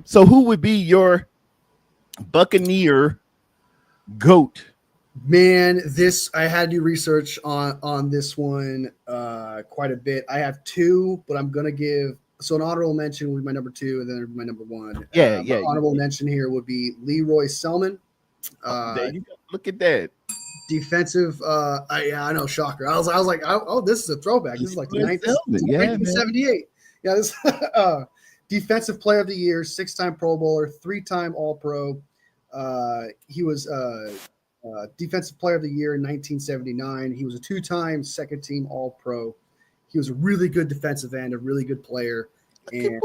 So who would be your Buccaneer GOAT? Man, this I had to do research on this one quite a bit. I have two, but I'm gonna give an honorable mention would be my number two, and then my number one. My honorable mention here would be Leroy Selman. There you go. Look at that. Defensive. I know, shocker. I was like, oh, this is a throwback. This is like 1978. Yeah, this defensive player of the year, 6-time Pro Bowler, 3-time All Pro. He was defensive player of the year in 1979. He was a 2-time second team All Pro. He was a really good defensive end, a really good player. And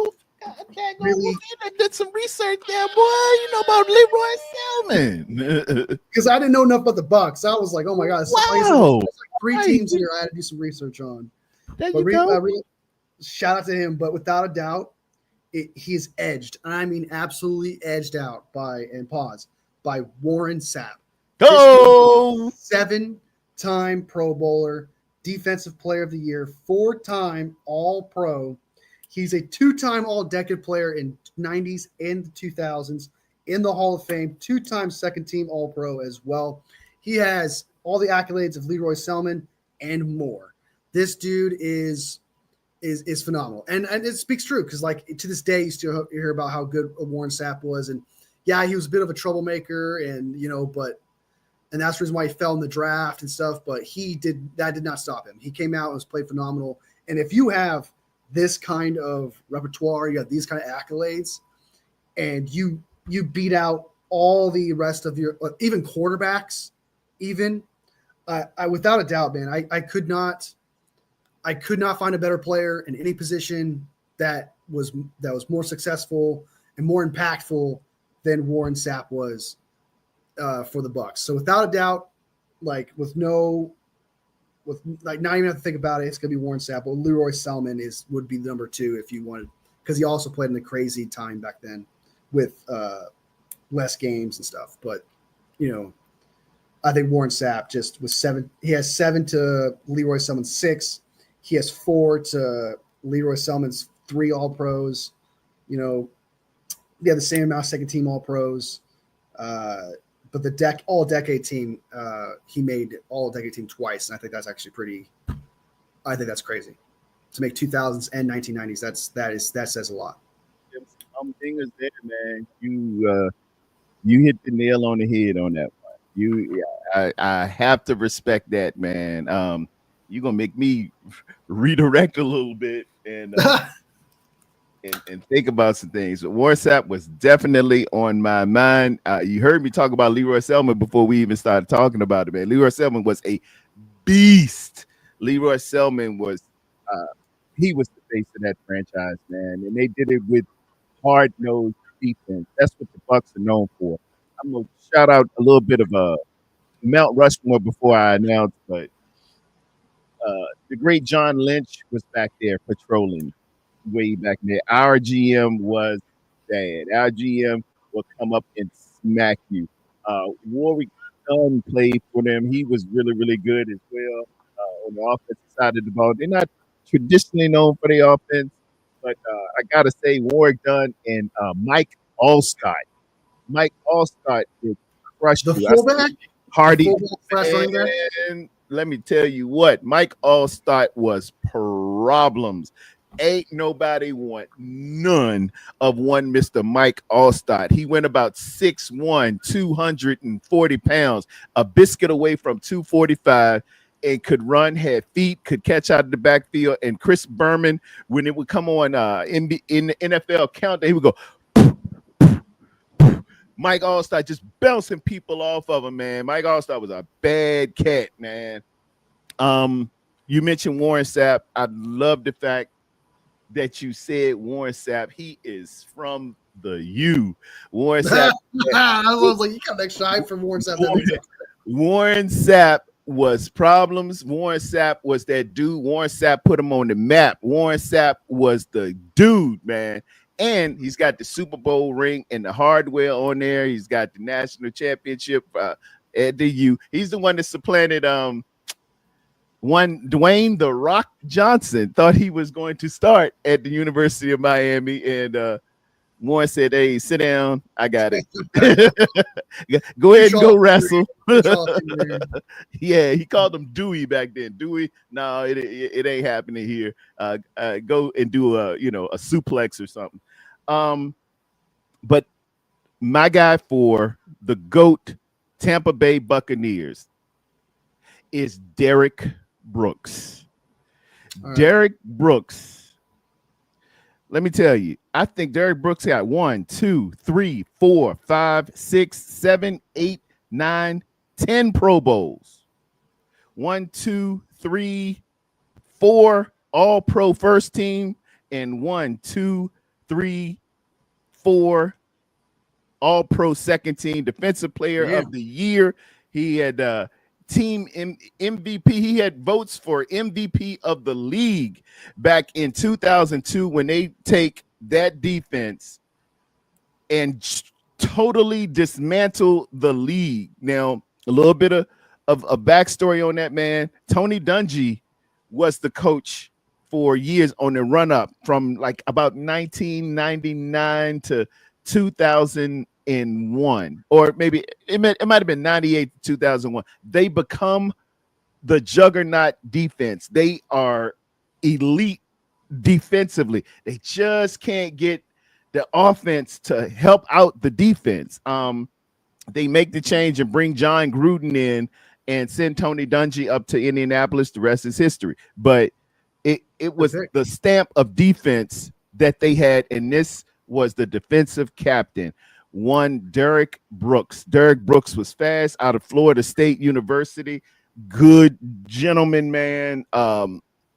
really did some research there, boy. You know about Leroy Selman. Because I didn't know enough about the Bucs. I was like, oh my God. Wow. There's like 3 teams here I had to do some research on. There you go. Shout out to him. But without a doubt, he is edged. I mean, absolutely edged out by Warren Sapp. Go! 7-time Pro Bowler, Defensive Player of the Year, 4-time All Pro. He's a 2-time All-Decade player in 90s and the 2000s, in the Hall of Fame, 2-time second team All Pro as well. He has all the accolades of Leroy Selman and more. This dude is phenomenal, and it speaks true because like to this day you still hear about how good Warren Sapp was, and yeah, he was a bit of a troublemaker, and and that's the reason why he fell in the draft and stuff. But that did not stop him. He came out and was played phenomenal. And if you have this kind of repertoire, you have these kind of accolades, and you beat out all the rest of your even quarterbacks, I without a doubt, man, I could not find a better player in any position that was more successful and more impactful than Warren Sapp was for the Bucs. So without a doubt, not even have to think about it, it's gonna be Warren Sapp. But Leroy Selman would be the number 2 if you wanted, because he also played in a crazy time back then with less games and stuff. But I think Warren Sapp just was 7. He has 7 to Leroy Selman's 6. He has 4 to Leroy Selman's 3 All Pros. They have the same amount of second team All Pros. But the all-decade team, he made all-decade team twice, and I think that's actually I think that's crazy. To make 2000s and 1990s, that says a lot. Dingers there, man. You hit the nail on the head on that one. I have to respect that, man. You're gonna make me redirect a little bit and think about some things. But Warren Sapp was definitely on my mind. You heard me talk about Leroy Selman before we even started talking about it, man. Leroy Selman was a beast. Leroy Selman was he was the face of that franchise, man. And they did it with hard-nosed defense. That's what the Bucs are known for. I'm gonna shout out a little bit of Mount Rushmore before I announce, but the great John Lynch was back there patrolling way back there. Our GM was bad. Our GM will come up and smack you. Warwick Dunn played for them. He was really, really good as well on the offensive side of the ball. They're not traditionally known for their offense, but I got to say Warwick Dunn and Mike Allstott. Mike Allstott did crush the you. Fullback? Hardy. And let me tell you what, Mike Allstott was problems. Ain't nobody want none of one Mr. Mike Allstott. He went about 6'1", 240 pounds, a biscuit away from 245, and could run, had feet, could catch out of the backfield. And Chris Berman, when it would come on in the NFL countdown, he would go, Mike Allstott just bouncing people off of him, man. Mike Allstott was a bad cat, man. You mentioned Warren Sapp. I love the fact that you said Warren Sapp. He is from the U. Warren Sapp. I was like, you got that shine from Warren Sapp. Warren Sapp was problems. Warren Sapp was that dude. Warren Sapp put him on the map. Warren Sapp was the dude, man. And he's got the Super Bowl ring and the hardware on there. He's got the national championship at the U. He's the one that supplanted Dwayne "The Rock" Johnson. Thought he was going to start at the University of Miami, and Warren said, "Hey, sit down. I got it. Go You ahead and go Charleston Green. wrestle." You Charleston Green. Yeah, he called him Dewey back then. Dewey, no, it ain't happening here. Go and do a suplex or something. Um, but my guy for the GOAT Tampa Bay Buccaneers is Derek Brooks. All right. Derek Brooks. Let me tell you, I think Derek Brooks got 1, 2, 3, 4, 5, 6, 7, 8, 9, 10 Pro Bowls. 1, 2, 3, 4 all pro first team, and 1, 2, 3, 4 all pro second team, defensive player Damn. of the year. He had team MVP. He had votes for MVP of the league back in 2002 when they take that defense and totally dismantle the league. Now, a little bit of a backstory on that, man. Tony Dungy was the coach for years on the run up from like about 1999 to 2001, or maybe it might have been 98 to 2001. They become the juggernaut defense. They are elite defensively. They just can't get the offense to help out the defense. They make the change and bring John Gruden in and send Tony Dungy up to Indianapolis. The rest is history. But it was the stamp of defense that they had, and this was the defensive captain, one Derek Brooks. Derek Brooks was fast out of Florida State University. Good gentleman, man.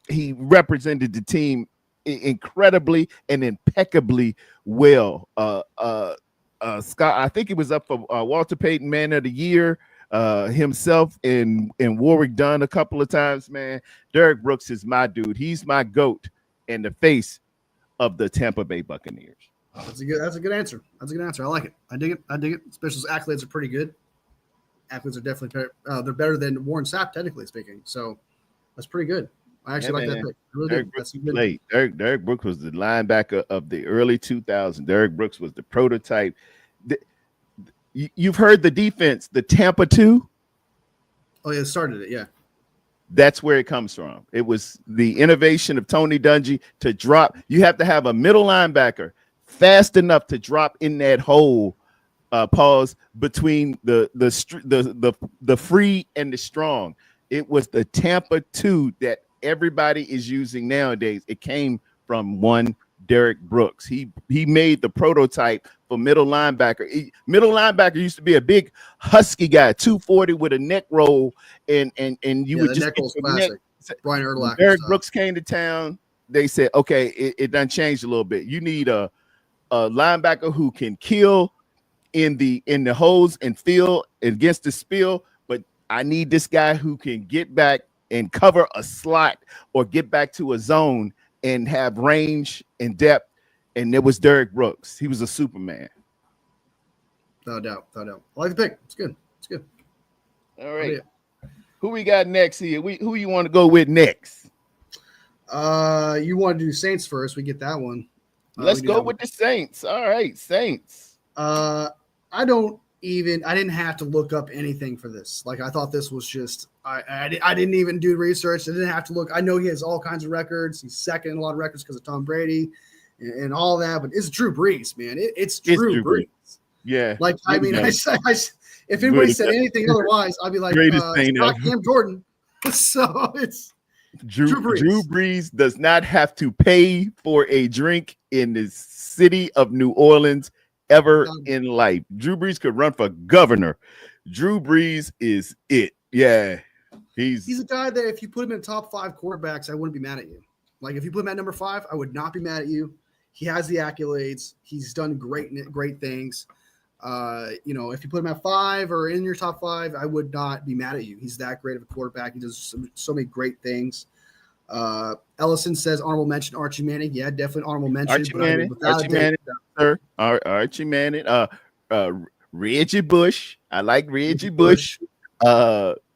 He represented the team incredibly and impeccably well. Scott, I think he was up for Walter Payton Man of the Year himself, and Warwick Dunn a couple of times, man. Derek Brooks is my dude. He's my GOAT and the face of the Tampa Bay Buccaneers. That's a good answer. That's a good answer. I like it. I dig it. Especially accolades are pretty good. Athletes are definitely they're better than Warren Sapp, technically speaking. So that's pretty good. I actually like that pick. Really Derek Brooks played. Derek Brooks was the linebacker of the early 2000s. Derek Brooks was the prototype. You've heard the defense, the Tampa 2? Oh, yeah, it started it, yeah. That's where it comes from. It was the innovation of Tony Dungy to drop. You have to have a middle linebacker fast enough to drop in that hole, pause between the free and the strong. It was the Tampa 2 that everybody is using nowadays. It came from one Derek Brooks. He made the prototype for middle linebacker. Middle linebacker used to be a big husky guy, 240 with a neck roll, and you would just neck roll's classic. Brian Urlacher. Derek Brooks came to town. They said, okay, it done changed a little bit. You need a linebacker who can kill in the holes and fill against the spill, but I need this guy who can get back and cover a slot or get back to a zone and have range and depth. And it was Derek Brooks. He was a Superman. No doubt. I like the pick. It's good. All right. Who we got next here? Who you want to go with next? You want to do Saints first? We get that one. Let's go with the Saints. All right, Saints. I didn't have to look up anything for this. Like, I thought this was just, I didn't even do research. I didn't have to look. I know he has all kinds of records. He's second in a lot of records because of Tom Brady and all that, but it's Drew Brees, man. It's Drew Brees. Yeah. Like, I mean, if anybody said anything otherwise, I'd be like, Cam Jordan. So it's Drew Brees does not have to pay for a drink in the city of New Orleans ever in life. Drew Brees could run for governor. Drew Brees is it. Yeah. He's a guy that if you put him in top 5 quarterbacks, I wouldn't be mad at you. Like, if you put him at number 5, I would not be mad at you. He has the accolades. He's done great things. If you put him at 5 or in your top 5, I would not be mad at you. He's that great of a quarterback. He does so many great things. Ellison says honorable mention Archie Manning. Yeah, definitely honorable mention. Archie Manning, sir. Archie Manning. Reggie Bush. I like Reggie Bush.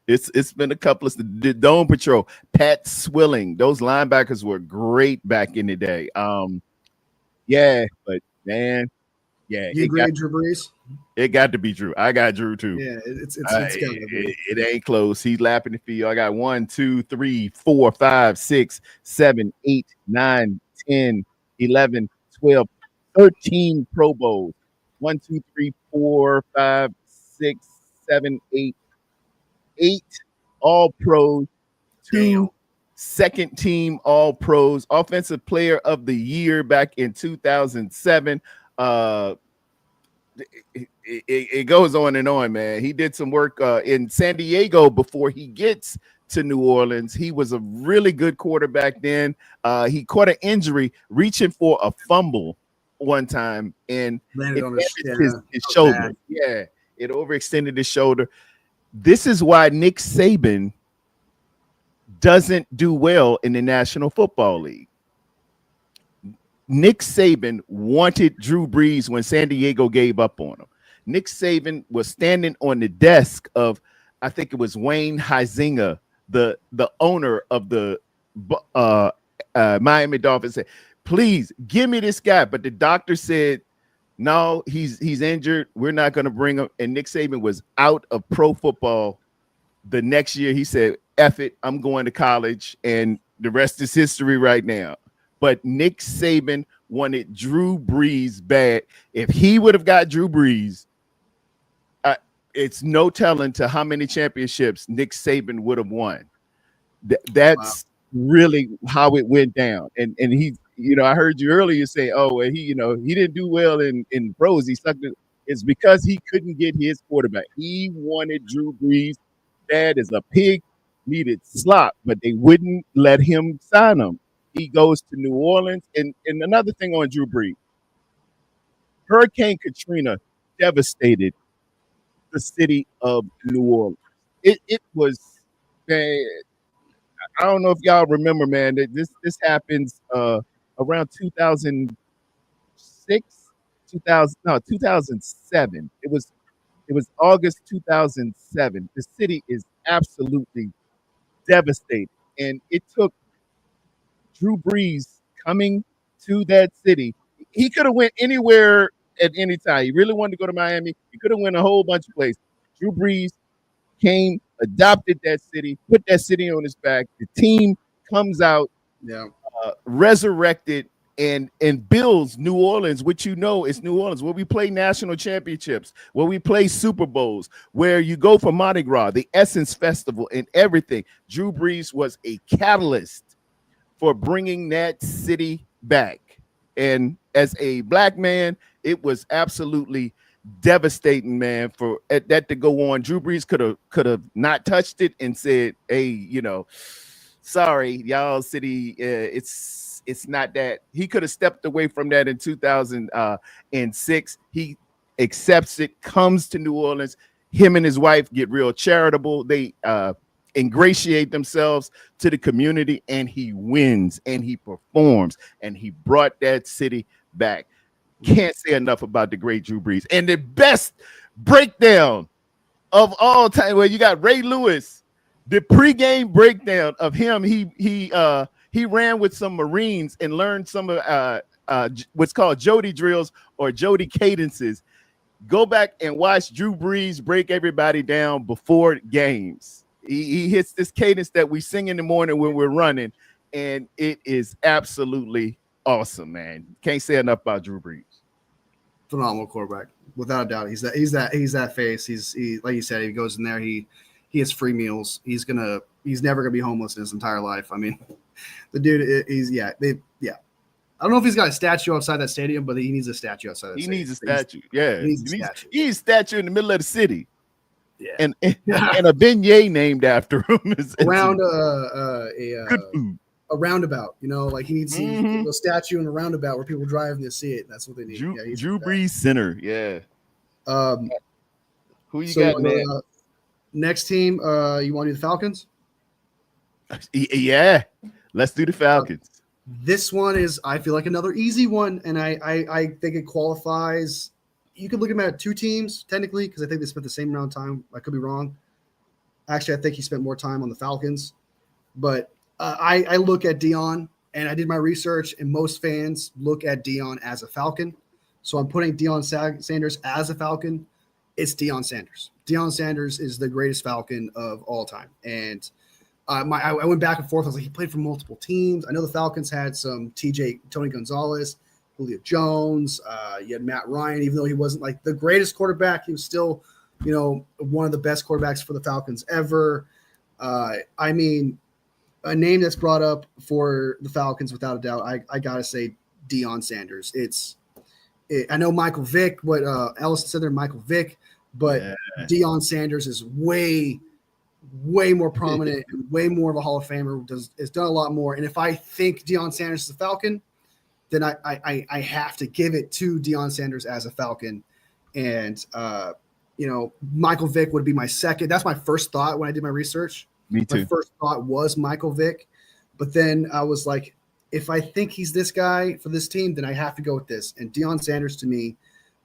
It's been a couple of the Dome Patrol. Pat Swilling. Those linebackers were great back in the day. Yeah, but man, Yeah, You agree with Drew Brees? it got to be Drew. I got Drew too. Yeah, it's gotta be. It ain't close. He's lapping the field. I got 1, 2, 3, 4, 5, 6, 7, 8, 9, 10, 11, 12, 13 Pro Bowls. 1, 2, 3, 4, 5, 6, 7, 8, 8 All Pros, Damn. 2 second team All Pros, Offensive Player of the Year back in 2007. It goes on and on, man. He did some work in San Diego before he gets to New Orleans. He was a really good quarterback then. He caught an injury reaching for a fumble one time, and Landed it on damaged his shoulder. Bad. Yeah, it overextended his shoulder. This is why Nick Saban doesn't do well in the National Football League. Nick Saban wanted Drew Brees when San Diego gave up on him. Nick Saban was standing on the desk of, I think it was Wayne Huizenga, the owner of the Miami Dolphins, said, "Please give me this guy." But the doctor said, "No, he's injured. We're not going to bring him." And Nick Saban was out of pro football the next year. He said, "F it, I'm going to college," and the rest is history right now. But Nick Saban wanted Drew Brees bad. If he would have got Drew Brees, it's no telling to how many championships Nick Saban would have won. That's really how it went down. And he, I heard you earlier say, "Oh, he didn't do well in pros. He sucked it." It's because he couldn't get his quarterback. He wanted Drew Brees bad as a pig needed slop, but they wouldn't let him sign him. He goes to New Orleans. And another thing on Drew Brees, Hurricane Katrina devastated the city of New Orleans. It was, man, I don't know if y'all remember, man, that this happens around 2006, 2007. It was August 2007. The city is absolutely devastated. And it took Drew Brees coming to that city. He could have went anywhere at any time. He really wanted to go to Miami. He could have went a whole bunch of places. Drew Brees came, adopted that city, put that city on his back. The team comes out, resurrected, and builds New Orleans, which is New Orleans, where we play national championships, where we play Super Bowls, where you go for Mardi Gras, the Essence Festival, and everything. Drew Brees was a catalyst for bringing that city back. And as a black man, it was absolutely devastating, man, for that to go on. Drew Brees could have not touched it and said, "Hey, sorry, y'all city, it's not that." He could have stepped away from that in 2006. He accepts it, comes to New Orleans. Him and his wife get real charitable. They ingratiate themselves to the community, and he wins and he performs, and he brought that city back. Can't say enough about the great Drew Brees. And the best breakdown of all time, well, you got Ray Lewis, the pregame breakdown of him. He ran with some Marines and learned some of what's called Jody drills or Jody cadences. Go back and watch Drew Brees break everybody down before games. He hits this cadence that we sing in the morning when we're running, and it is absolutely awesome, man. Can't say enough about Drew Brees. Phenomenal quarterback, without a doubt. He's that face. He like you said, he goes in there. He has free meals. He's never gonna be homeless in his entire life. I mean, the dude I don't know if he's got a statue outside that stadium, but he needs a statue outside that stadium. He needs a statue. Yeah. He needs a statue in the middle of the city. Yeah. And a beignet named after him is around good food. A roundabout, like he needs a statue in a roundabout where people drive and they see it. That's what they need. Drew Brees Center. Yeah. Who you got, man? Next team, you want to do the Falcons? Yeah. Let's do the Falcons. This one is, I feel like, another easy one, and I think it qualifies. You could look at them at two teams, technically, because I think they spent the same amount of time. I could be wrong. Actually, I think he spent more time on the Falcons. But I look at Dion, and I did my research, and most fans look at Dion as a Falcon. So I'm putting Sanders as a Falcon. It's Deion Sanders. Deion Sanders is the greatest Falcon of all time. And I went back and forth. I was like, he played for multiple teams. I know the Falcons had some Tony Gonzalez, Julio Jones. You had Matt Ryan, even though he wasn't like the greatest quarterback, he was still, one of the best quarterbacks for the Falcons ever. I mean, a name that's brought up for the Falcons without a doubt. I gotta say Deion Sanders. I know Michael Vick, what Ellison said there, Michael Vick, but Deion Sanders is way more prominent, way more of a Hall of Famer. Has done a lot more. And if I think Deion Sanders is a Falcon, then I have to give it to Deion Sanders as a Falcon. And Michael Vick would be my second. That's my first thought when I did my research. Me too. My first thought was Michael Vick, but then I was like, if I think he's this guy for this team, then I have to go with this. And Deion Sanders to me,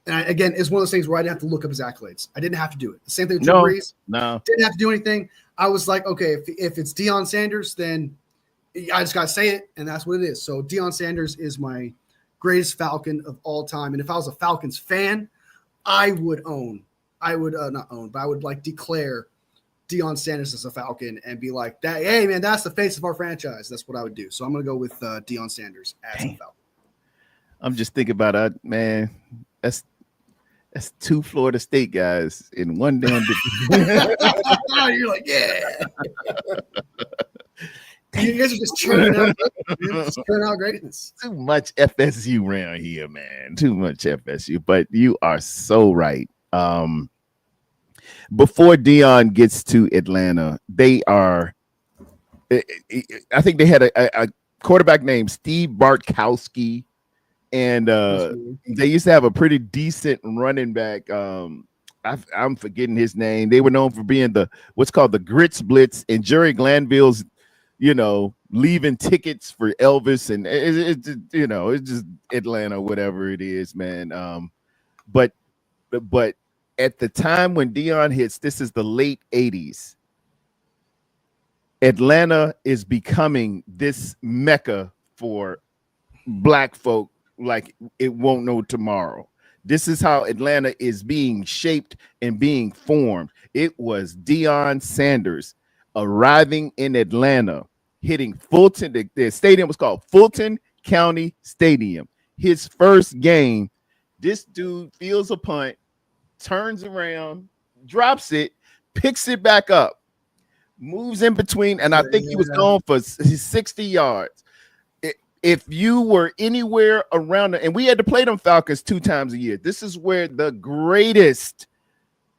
and again, is one of those things where I didn't have to look up his accolades. I didn't have to do it. The same thing with Drew Brees. No. Didn't have to do anything. I was like, okay, if it's Deion Sanders, then I just got to say it, and that's what it is. So Deion Sanders is my greatest Falcon of all time. And if I was a Falcons fan, I would declare Deion Sanders as a Falcon and be like, that. Hey, man, that's the face of our franchise. That's what I would do. So I'm going to go with Deion Sanders as a Falcon. I'm just thinking about it, man. That's two Florida State guys in one damn You're like, yeah. You guys are just churning out greatness. Too much FSU around here, man. Too much FSU. But you are so right. Before Deion gets to Atlanta, I think they had a quarterback named Steve Bartkowski, and they used to have a pretty decent running back. I'm forgetting his name. They were known for being what's called the Grits Blitz, and Jerry Glanville's, leaving tickets for Elvis, and it's just Atlanta, whatever it is, man. But at the time when Deion hits, this is the late 80s. Atlanta is becoming this mecca for black folk like it won't know tomorrow. This is how Atlanta is being shaped and being formed. It was Deion Sanders arriving in Atlanta, hitting Fulton. The stadium was called Fulton County Stadium. His first game, this dude feels a punt, turns around, drops it, picks it back up, moves in between, and I think he was going for 60 yards. If you were anywhere around it, and we had to play them Falcons 2 times a year, this is where the greatest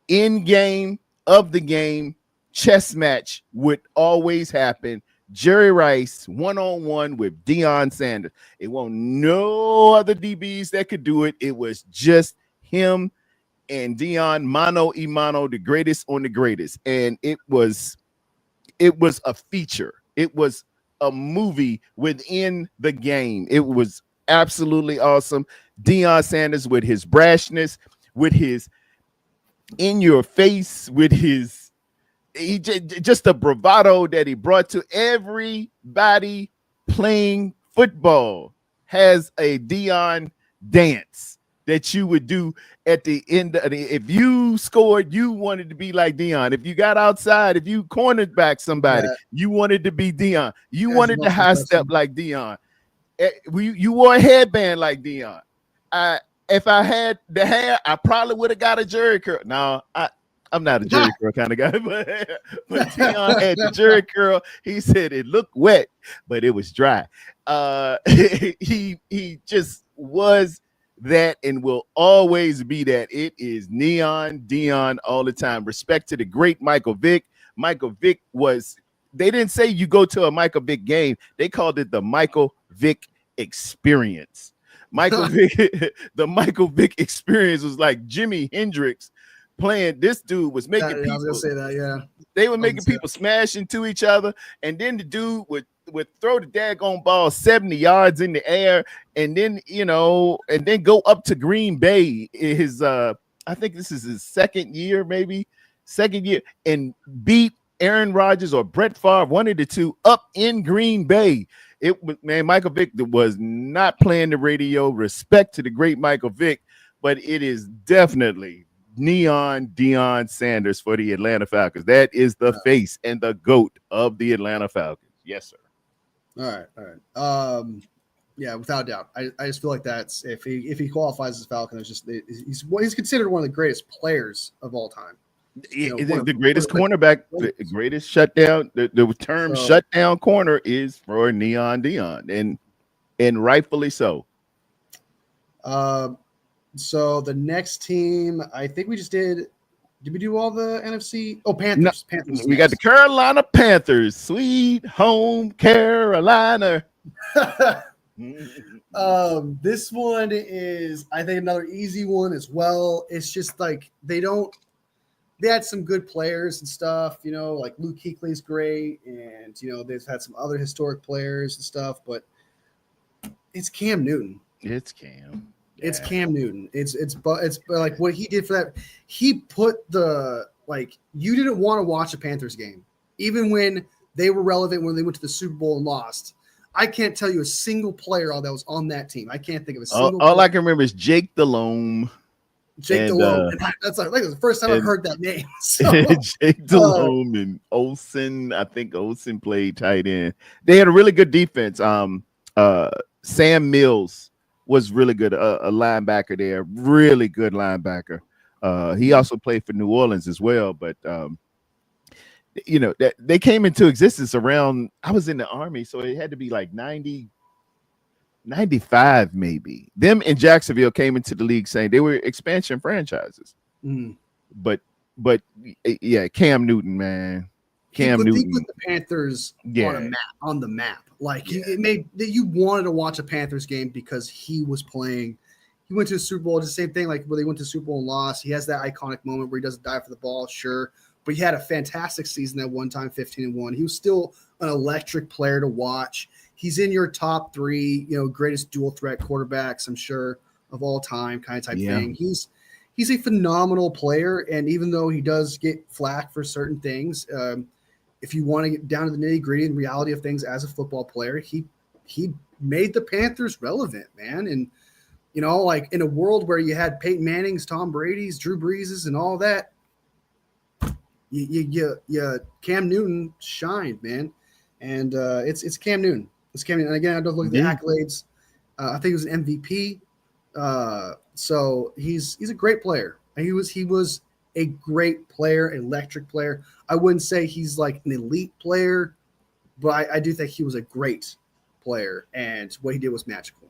in-game of the game chess match would always happen. Jerry Rice one-on-one with Deion Sanders. It wasn't no other DBs that could do it. It was just him and Deion, mano a mano, the greatest on the greatest. And it was a feature. It was a movie within the game. It was absolutely awesome. Deion Sanders with his brashness, with his in your face, with his just the bravado that he brought to everybody playing football. Has a Deion dance that you would do at the end of if you scored, you wanted to be like Deion. If you got outside, if you cornered back somebody, you wanted to be Deion. You wanted to high step like Deion. You wore a headband like Deion. If I had the hair, I probably would have got a jerry curl. No, I'm not a jerry curl kind of guy, but Deion had the jerry curl. He said it looked wet, but it was dry. He just was that and will always be that. It is neon Deion all the time. Respect to the great Michael Vick. Michael Vick they didn't say you go to a Michael Vick game. They called it the Michael Vick experience. The Michael Vick experience was like Jimi Hendrix playing. This dude was making people. I was gonna say that, yeah. They were making people smash into each other, and then the dude would throw the daggone ball 70 yards in the air, and then and then go up to Green Bay. I think this is his second year, and beat Aaron Rodgers or Brett Favre, one of the two, up in Green Bay. Michael Vick was not playing the radio. Respect to the great Michael Vick. but it is definitely Neon Deion Sanders for the Atlanta Falcons. That is the face and the GOAT of the Atlanta Falcons. Yes, sir. All right. Yeah, without doubt. I just feel like that's if he qualifies as Falcon, it's just he's considered one of the greatest players of all time. The greatest cornerback, the greatest shutdown. The term shutdown corner is for Neon Deion, and rightfully so. So the next team, I think we just did. Did we do all the NFC? Oh, Panthers. No, Panthers. We got the Carolina Panthers. Sweet home Carolina. This one is, I think, another easy one as well. It's just like they had some good players and stuff, like Luke Kuechly's great, and they've had some other historic players and stuff, but it's Cam Newton. It's Cam. Yeah. It's Cam Newton. It's like what he did for that. He put you didn't want to watch a Panthers game, even when they were relevant when they went to the Super Bowl and lost. I can't tell you a single player that was on that team. I can't think of a single. All I can remember is Jake Delhomme. Delhomme. That's like the first time I've heard that name. So, Jake Delhomme and Olsen. I think Olsen played tight end. They had a really good defense. Sam Mills was really good, a linebacker there, really good linebacker. He also played for New Orleans as well, but that they came into existence around, I was in the Army, so it had to be like 90, 95 maybe. Them and Jacksonville came into the league saying they were expansion franchises. But yeah, Cam Newton, man. Cam Newton. He put the Panthers on the map. It made that you wanted to watch a Panthers game because he was playing. He went to the Super Bowl. It's the same thing like where they went to the Super Bowl and lost. He has that iconic moment where he doesn't die for the ball, sure. But he had a fantastic season at one time, 15-1. He was still an electric player to watch. He's in your top 3, greatest dual threat quarterbacks, I'm sure, of all time, kind of type thing. He's a phenomenal player, and even though he does get flack for certain things, if you want to get down to the nitty-gritty and reality of things as a football player, he made the Panthers relevant, man. And like in a world where you had Peyton Manning's, Tom Brady's, Drew Brees's, and all that, you Cam Newton shined, man. And it's Cam Newton. It's Cam Newton. And again, I don't look at the accolades. I think he was an MVP. So he's a great player. He was a great player, electric player. I wouldn't say he's like an elite player, but I do think he was a great player, and what he did was magical.